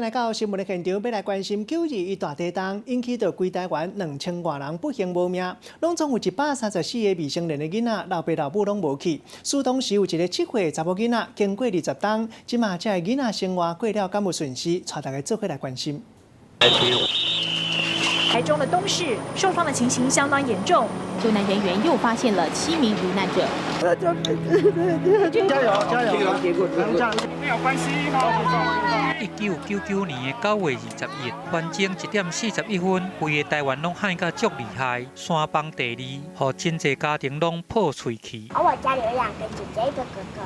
来到新闻的现场，要来关心9·2伊大地震，引起到规台湾2000多人不幸无命，拢总有134个未成年的囡仔，老爸老母拢无去。苏东市有一个7岁查某囡仔，经过20冬，即马这个囡仔生活过了敢有顺遂，带大家做伙来关心。台中的东市受伤的情形相当严重，救难人员又发现了7名罹难者。加油加油！没有关系1999年的9月20日，反正1点41分，规个台湾拢喊甲足厉害，山崩地裂，互真侪家庭拢破碎去。我家里有2个姐姐，1个哥哥，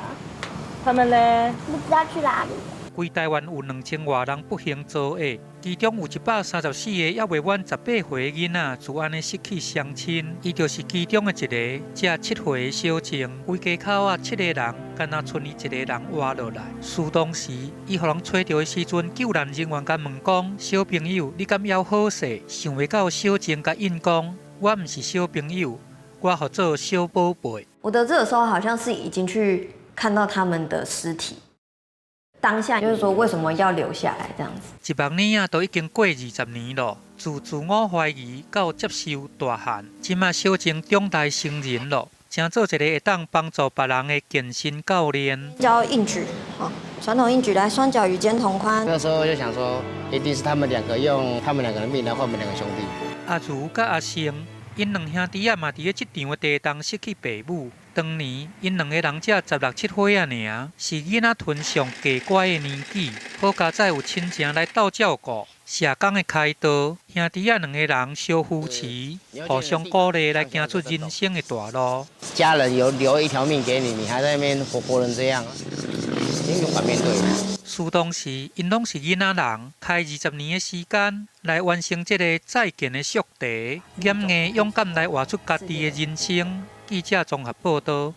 他们呢？不知道去哪里。规台湾有2000多人不幸遭厄，其中有134个还未满18岁的囡仔，就安尼失去双亲。伊就是其中的一个。这7岁的小静，规家口啊7个人，敢若剩伊1个人活落来。苏当时，伊互人找到的时阵，救难人员甲问讲：“小朋友，你敢还好势？”想袂到小静甲应讲：“我毋是小朋友，我互做小宝贝。”我得知的时候，好像是已经去看到他们的尸体。当下就是说，为什么要留下来这样子？1万年啊，都已经过20年了，自我怀疑到接受大汉，即马小静长大成人了，正做一个会当帮助别人的健身教练。教硬举，传统硬举来双脚与肩同宽。那时候就想说，一定是他们2个用他们2个的命来换我们2个兄弟。阿如甲阿成，因2兄弟啊嘛，伫即场的地震失去爸母。当年因2个人才16、17岁啊，尔是囡仔屯上加乖的年纪，好佳在有亲情来斗照顾。社工的开导，兄弟啊2个人相扶持，互相鼓励来行出人生的大路。家人有留一条命给你，你还在那边活成这样，你勇敢面对。苏当时因拢是囡仔人，开20年的时间来完成这个再建的宿题，严硬勇敢来活出家己的人生。记者综合报道。